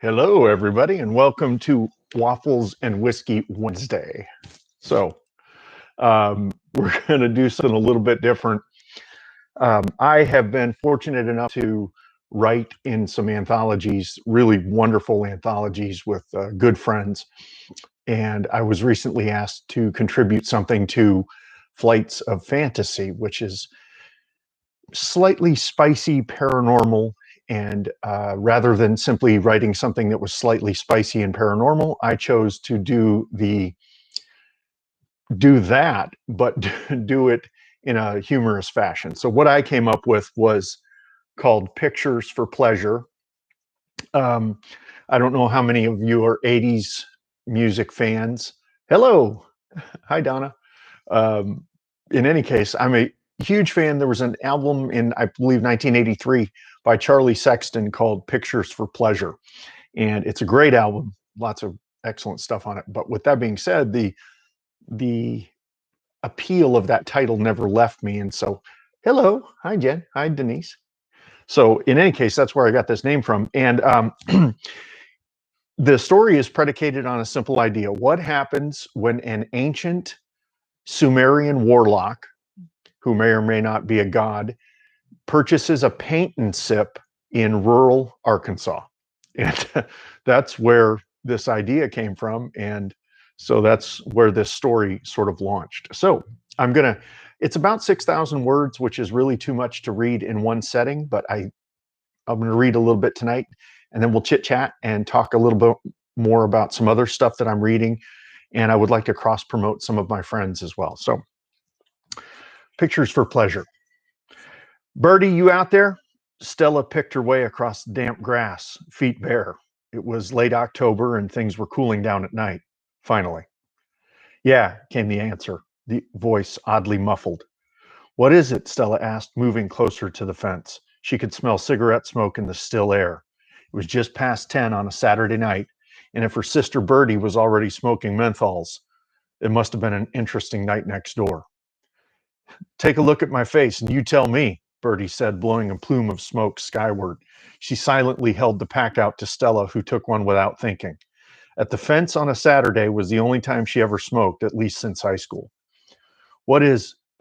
Hello, everybody, and welcome to Waffles and Whiskey Wednesday. So, we're going to do something a little bit different. I have been fortunate enough to write in some anthologies, really wonderful anthologies with good friends. And I was recently asked to contribute something to Flights of Fantasy, which is slightly spicy paranormal. And rather than simply writing something that was slightly spicy and paranormal, I chose to do that, but do it in a humorous fashion. So what I came up with was called Pictures for Pleasure. Um, I don't know how many of you are 80s music fans. Hello. Hi, Donna. Um, in any case, I'm a huge fan. There was an album in, I believe, 1983 by Charlie Sexton called Pictures for Pleasure. And it's a great album, lots of excellent stuff on it. But with that being said, the appeal of that title never left me. And so, hello. Hi, Jen. Hi, Denise. So in any case, that's where I got this name from. And the story is predicated on a simple idea. What happens when an ancient Sumerian warlock, who may or may not be a god, purchases a paint and sip in rural Arkansas? And that's where this idea came from. And so that's where this story sort of launched. So it's about 6,000 words, which is really too much to read in one setting, but I'm going to read a little bit tonight, and then we'll chit chat and talk a little bit more about some other stuff that I'm reading. And I would like to cross promote some of my friends as well. So, Pictures for Pleasure. Birdie, you out there? Stella picked her way across damp grass, feet bare. It was late October and things were cooling down at night. Finally. Yeah, came the answer, the voice oddly muffled. What is it? Stella asked, moving closer to the fence. She could smell cigarette smoke in the still air. It was just past 10 on a Saturday night, and if her sister Birdie was already smoking menthols, it must have been an interesting night next door. Take a look at my face and you tell me, Birdie said, blowing a plume of smoke skyward. She silently held the pack out to Stella, who took one without thinking. At the fence on a Saturday was the only time she ever smoked, at least since high school.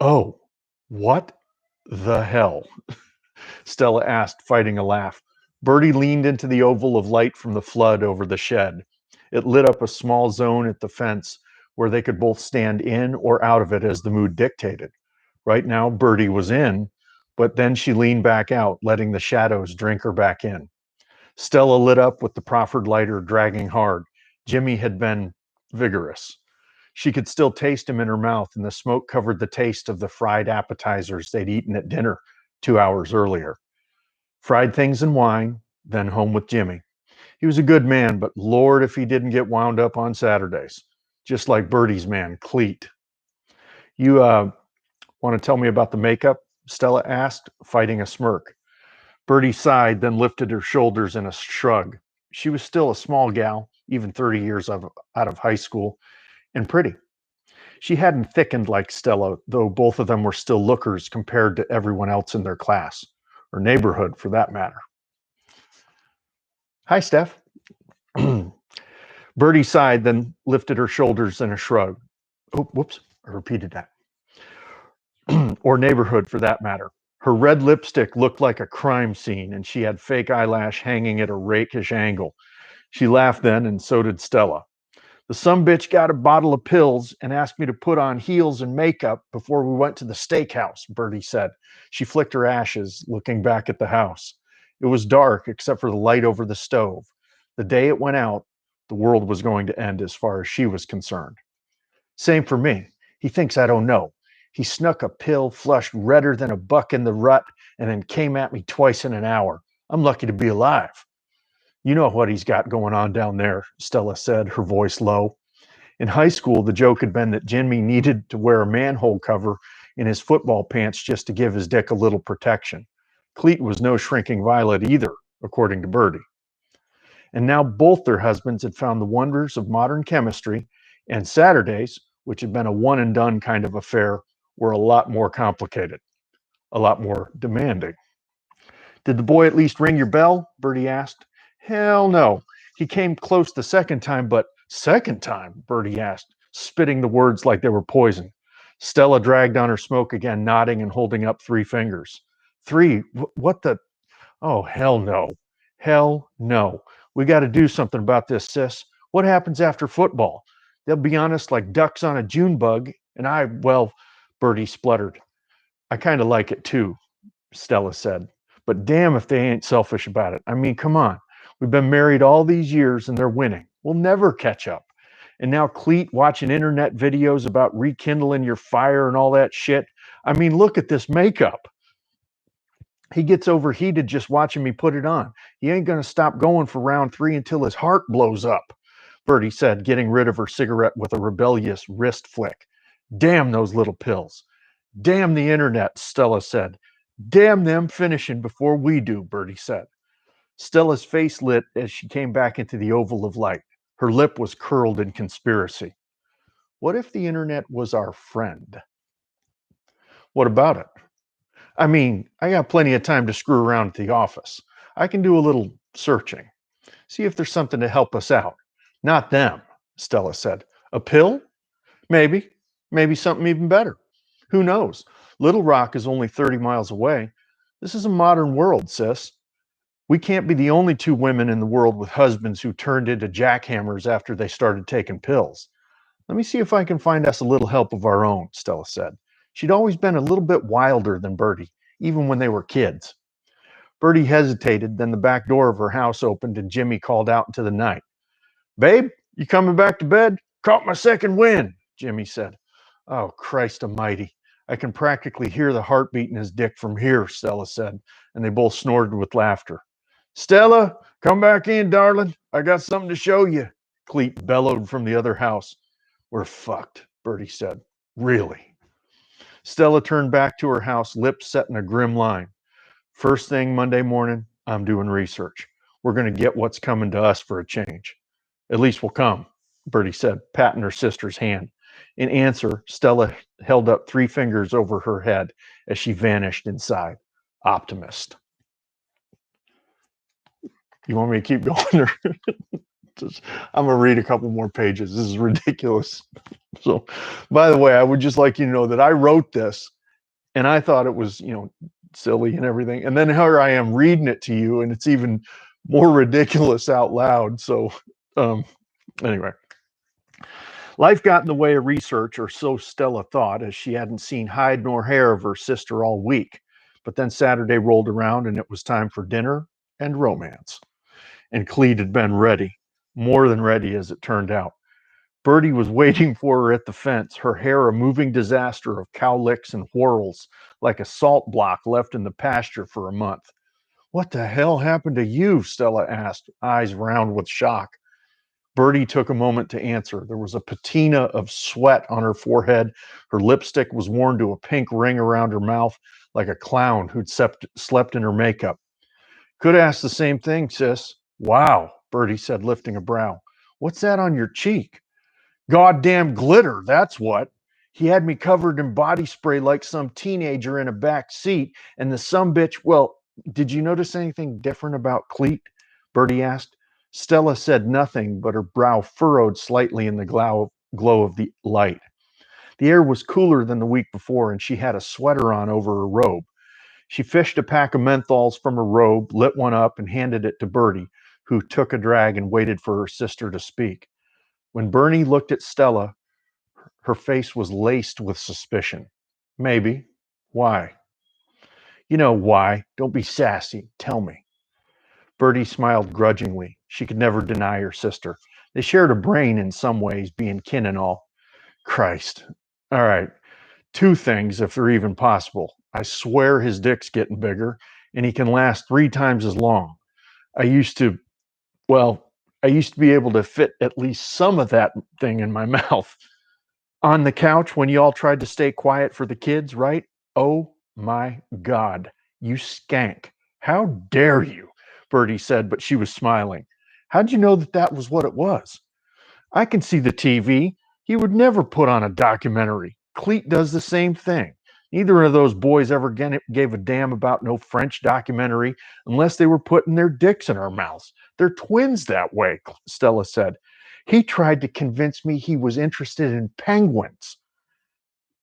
Oh, what the hell? Stella asked, fighting a laugh. Birdie leaned into the oval of light from the flood over the shed. It lit up a small zone at the fence where they could both stand in or out of it as the mood dictated. Right now, Birdie was in, but then she leaned back out, letting the shadows drink her back in. Stella lit up with the proffered lighter dragging hard. Jimmy had been vigorous. She could still taste him in her mouth, and the smoke covered the taste of the fried appetizers they'd eaten at dinner 2 hours earlier. Fried things and wine, then home with Jimmy. He was a good man, but Lord, if he didn't get wound up on Saturdays. Just like Birdie's man, Cleet. You want to tell me about the makeup? Stella asked, fighting a smirk. Birdie sighed, then lifted her shoulders in a shrug. She was still a small gal, even 30 years out of high school, and pretty. She hadn't thickened like Stella, though both of them were still lookers compared to everyone else in their class, or neighborhood for that matter. Hi, Steph. Birdie sighed, then lifted her shoulders in a shrug. Oh, whoops, I repeated that. Or neighborhood for that matter. Her red lipstick looked like a crime scene, and she had fake eyelash hanging at a rakish angle. She laughed then, and so did Stella. The sumbitch got a bottle of pills and asked me to put on heels and makeup before we went to the steakhouse, Birdie said. She flicked her ashes, looking back at the house. It was dark, except for the light over the stove. The day it went out, the world was going to end as far as she was concerned. Same for me. He thinks I don't know. He snuck a pill, flushed redder than a buck in the rut, and then came at me twice in an hour. I'm lucky to be alive. You know what he's got going on down there, Stella said, her voice low. In high school, the joke had been that Jimmy needed to wear a manhole cover in his football pants just to give his dick a little protection. Cleet was no shrinking violet either, according to Birdie. And now both their husbands had found the wonders of modern chemistry, and Saturdays, which had been a one and done kind of affair, were a lot more complicated, a lot more demanding. Did the boy at least ring your bell? Birdie asked. Hell no. He came close the second time, but second time? Bertie asked, spitting the words like they were poison. Stella dragged on her smoke again, nodding and holding up 3 fingers. 3? What the? Oh, hell no. Hell no. We got to do something about this, sis. What happens after football? They'll be on us like ducks on a June bug, and well, Bertie spluttered. I kind of like it too, Stella said. But damn if they ain't selfish about it. I mean, come on. We've been married all these years and they're winning. We'll never catch up. And now Cleet watching internet videos about rekindling your fire and all that shit. I mean, look at this makeup. He gets overheated just watching me put it on. He ain't going to stop going for round 3 until his heart blows up, Bertie said, getting rid of her cigarette with a rebellious wrist flick. Damn those little pills. Damn the internet, Stella said. Damn them finishing before we do, Bertie said. Stella's face lit as she came back into the oval of light. Her lip was curled in conspiracy. What if the internet was our friend? What about it? I mean, I got plenty of time to screw around at the office. I can do a little searching. See if there's something to help us out. Not them, Stella said. A pill? Maybe. Maybe something even better. Who knows? Little Rock is only 30 miles away. This is a modern world, sis. We can't be the only 2 women in the world with husbands who turned into jackhammers after they started taking pills. Let me see if I can find us a little help of our own, Stella said. She'd always been a little bit wilder than Bertie, even when they were kids. Bertie hesitated, then the back door of her house opened and Jimmy called out into the night. Babe, you coming back to bed? Caught my second wind, Jimmy said. Oh, Christ almighty. I can practically hear the heartbeat in his dick from here, Stella said, and they both snorted with laughter. Stella, come back in, darling. I got something to show you, Cleet bellowed from the other house. We're fucked, Bertie said. Really? Stella turned back to her house, lips set in a grim line. First thing Monday morning, I'm doing research. We're going to get what's coming to us for a change. At least we'll come, Bertie said, patting her sister's hand. In answer, Stella held up 3 fingers over her head as she vanished inside. Optimist. You want me to keep going? I'm going to read a couple more pages. This is ridiculous. So, by the way, I would just like you to know that I wrote this and I thought it was, silly and everything. And then here I am reading it to you and it's even more ridiculous out loud. So, anyway. Life got in the way of research, or so Stella thought, as she hadn't seen hide nor hair of her sister all week. But then Saturday rolled around and it was time for dinner and romance. And Cleet had been ready, more than ready as it turned out. Bertie was waiting for her at the fence, her hair a moving disaster of cowlicks and whorls, like a salt block left in the pasture for a month. What the hell happened to you? Stella asked, eyes round with shock. Bertie took a moment to answer. There was a patina of sweat on her forehead. Her lipstick was worn to a pink ring around her mouth, like a clown who'd slept in her makeup. Could ask the same thing, sis. Wow, Bertie said, lifting a brow. What's that on your cheek? Goddamn glitter, that's what. He had me covered in body spray like some teenager in a back seat, and the sumbitch, well, did you notice anything different about Cleet? Bertie asked. Stella said nothing, but her brow furrowed slightly in the glow of the light. The air was cooler than the week before, and she had a sweater on over her robe. She fished a pack of menthols from her robe, lit one up, and handed it to Bertie, who took a drag and waited for her sister to speak. When Bernie looked at Stella, her face was laced with suspicion. Maybe. Why? You know why. Don't be sassy. Tell me. Bertie smiled grudgingly. She could never deny her sister. They shared a brain in some ways, being kin and all. Christ. All right. 2 things, if they're even possible. I swear his dick's getting bigger, and he can last 3 times as long. I used to be able to fit at least some of that thing in my mouth. On the couch when you all tried to stay quiet for the kids, right? Oh my God, you skank. How dare you? Bertie said, but she was smiling. How'd you know that was what it was? I can see the TV. He would never put on a documentary. Cleet does the same thing. Neither of those boys ever gave a damn about no French documentary unless they were putting their dicks in our mouths. They're twins that way, Stella said. He tried to convince me he was interested in penguins.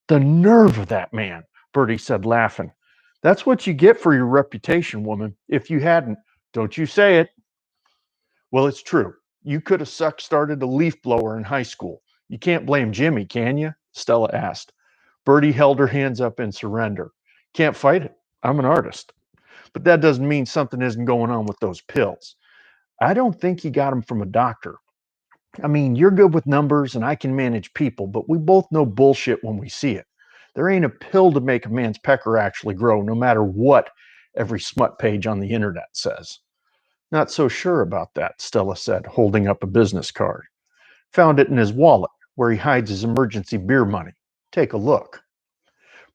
The nerve of that man, Bertie said, laughing. That's what you get for your reputation, woman. If you hadn't, don't you say it. Well, it's true. You could have started a leaf blower in high school. You can't blame Jimmy, can you? Stella asked. Bertie held her hands up in surrender. Can't fight it. I'm an artist. But that doesn't mean something isn't going on with those pills. I don't think he got them from a doctor. I mean, you're good with numbers and I can manage people, but we both know bullshit when we see it. There ain't a pill to make a man's pecker actually grow, no matter what every smut page on the internet says. Not so sure about that, Stella said, holding up a business card. Found it in his wallet, where he hides his emergency beer money. Take a look.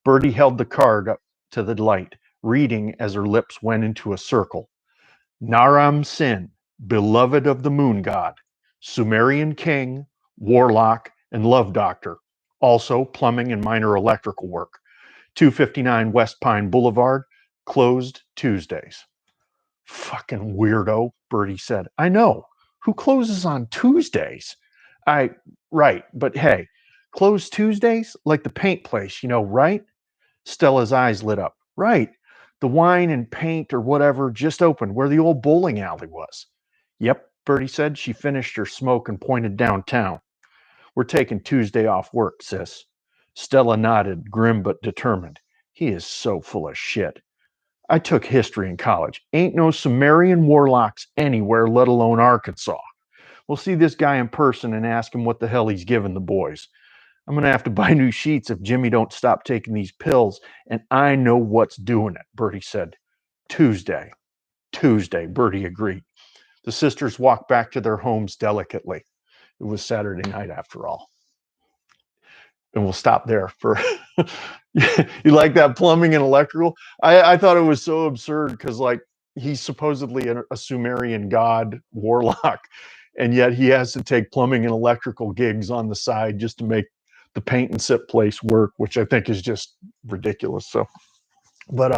Bertie held the card up to the light, reading as her lips went into a circle. Naram Sin, beloved of the moon god, Sumerian king, warlock, and love doctor. Also plumbing and minor electrical work. 259 West Pine Boulevard, closed Tuesdays. Fucking weirdo, Bertie said. I know. Who closes on Tuesdays? Right, but hey, closed Tuesdays? Like the paint place, right? Stella's eyes lit up. Right. The wine and paint or whatever just opened where the old bowling alley was. Yep, Bertie said. She finished her smoke and pointed downtown. We're taking Tuesday off work, sis. Stella nodded, grim but determined. He is so full of shit. I took history in college. Ain't no Sumerian warlocks anywhere, let alone Arkansas. We'll see this guy in person and ask him what the hell he's giving the boys. I'm going to have to buy new sheets if Jimmy don't stop taking these pills, and I know what's doing it, Bertie said. Tuesday, Bertie agreed. The sisters walked back to their homes delicately. It was Saturday night after all. And we'll stop there for you like that plumbing and electrical. I thought it was so absurd because like he's supposedly a Sumerian god warlock, and yet he has to take plumbing and electrical gigs on the side just to make the paint and sip place work, which I think is just ridiculous. So but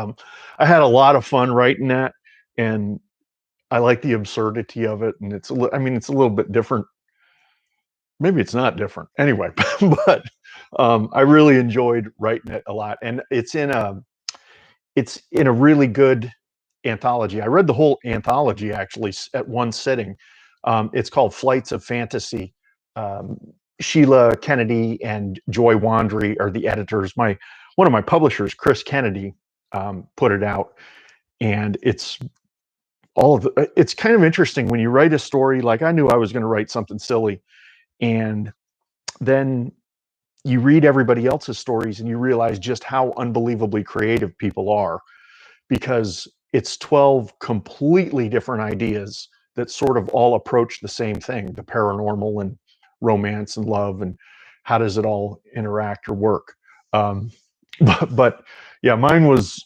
I had a lot of fun writing that, and I like the absurdity of it, and it's a little bit different. Maybe it's not different anyway, but I really enjoyed writing it a lot, and it's in a really good anthology. I read the whole anthology actually at one sitting. It's called Flights of Fantasy. Um, Sheila Kennedy and Joy Wandry are the editors. One of my publishers, Chris Kennedy, put it out, and it's kind of interesting when you write a story. Like I knew I was going to write something silly, and then you read everybody else's stories and you realize just how unbelievably creative people are, because it's 12 completely different ideas that sort of all approach the same thing, the paranormal and romance and love, and how does it all interact or work. But yeah, mine was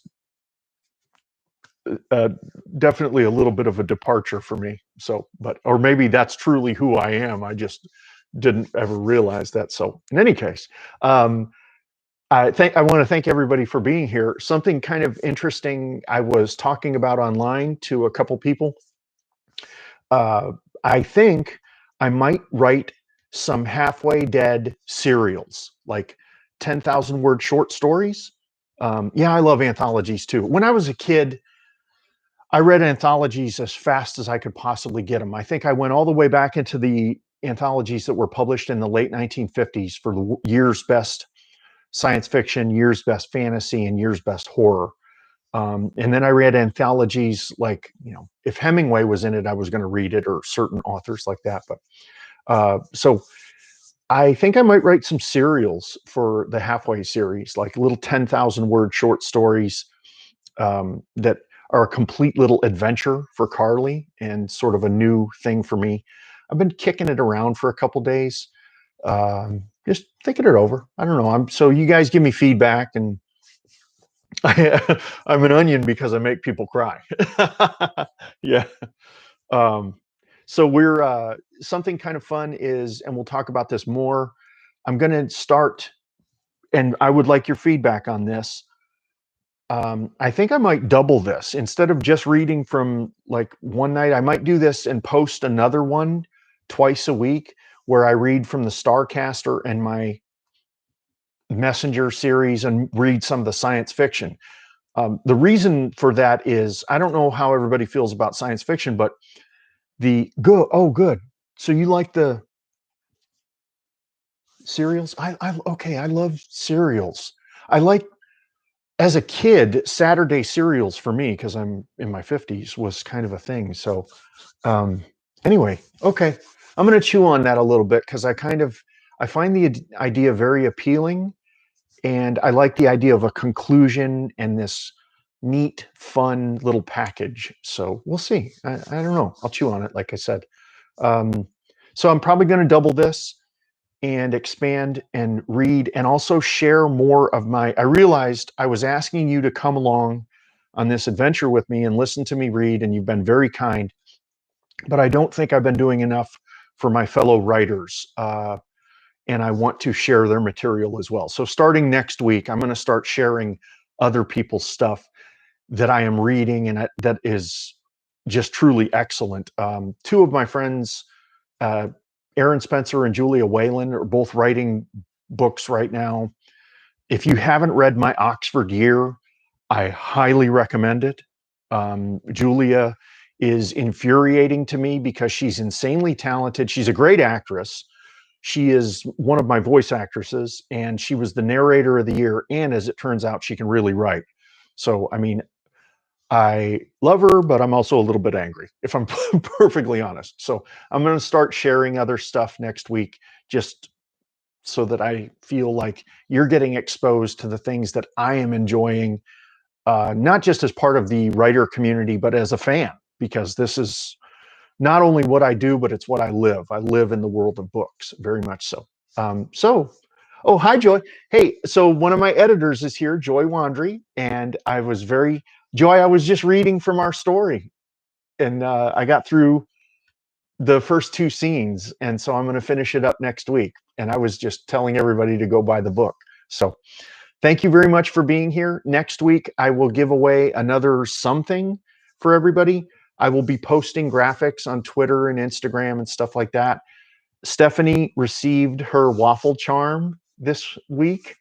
uh, definitely a little bit of a departure for me. So, or maybe that's truly who I am. I just didn't ever realize that. So in any case, I want to thank everybody for being here. Something kind of interesting I was talking about online to a couple people. I think I might write some halfway dead serials, like 10,000 word short stories. Yeah, I love anthologies too. When I was a kid, I read anthologies as fast as I could possibly get them. I think I went all the way back into the anthologies that were published in the late 1950s for the year's best science fiction, year's best fantasy, and year's best horror. And then I read anthologies like, if Hemingway was in it, I was going to read it, or certain authors like that. But so I think I might write some serials for the Halfway series, like little 10,000 word short stories that are a complete little adventure for Carly and sort of a new thing for me. I've been kicking it around for a couple days, just thinking it over. I don't know. So you guys give me feedback, and I'm an onion because I make people cry. Yeah. Um, so we're something kind of fun is, and we'll talk about this more. I'm going to start, and I would like your feedback on this. I think I might double this. Instead of just reading from like one night, I might do this and post another one twice a week where I read from the Starcaster and my Messenger series and read some of the science fiction. The reason for that is I don't know how everybody feels about science fiction, but the good. Oh, good. So you like the cereals? Okay. I love cereals. I like as a kid Saturday cereals for me because I'm in my 50s was kind of a thing. So um, anyway, okay, I'm going to chew on that a little bit because I find the idea very appealing. And I like the idea of a conclusion and this neat, fun little package. So we'll see. I don't know. I'll chew on it, like I said. Um, so I'm probably going to double this and expand and read and also share more of my. I realized I was asking you to come along on this adventure with me and listen to me read, and you've been very kind. But I don't think I've been doing enough for my fellow writers. And I want to share their material as well. So starting next week, I'm going to start sharing other people's stuff that I am reading and that is just truly excellent. Two of my friends, uh, Aaron Spencer and Julia Whalen, are both writing books right now. If you haven't read My Oxford Year, I highly recommend it. Julia is infuriating to me because she's insanely talented. She's a great actress. She is one of my voice actresses, and she was the narrator of the year. And as it turns out, she can really write. So, I mean, I love her, but I'm also a little bit angry, if I'm perfectly honest. So, I'm going to start sharing other stuff next week just so that I feel like you're getting exposed to the things that I am enjoying, not just as part of the writer community, but as a fan, because this is not only what I do, but it's what I live. I live in the world of books, very much so. Oh, hi, Joy. Hey, so one of my editors is here, Joy Wandry, and Joy, I was just reading from our story, and I got through the first two scenes, and so I'm going to finish it up next week. And I was just telling everybody to go buy the book. So thank you very much for being here. Next week, I will give away another something for everybody. I will be posting graphics on Twitter and Instagram and stuff like that. Stephanie received her waffle charm this week.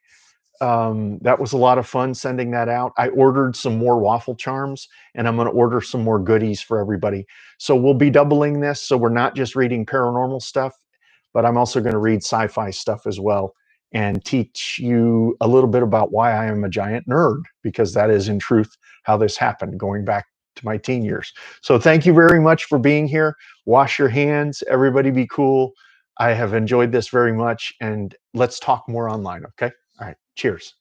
That was a lot of fun sending that out. I ordered some more waffle charms, and I'm going to order some more goodies for everybody. So we'll be doubling this. So we're not just reading paranormal stuff, but I'm also going to read sci-fi stuff as well and teach you a little bit about why I am a giant nerd, because that is in truth how this happened going back to my teen years. So thank you very much for being here. Wash your hands. Everybody be cool. I have enjoyed this very much, and let's talk more online. Okay. All right. Cheers.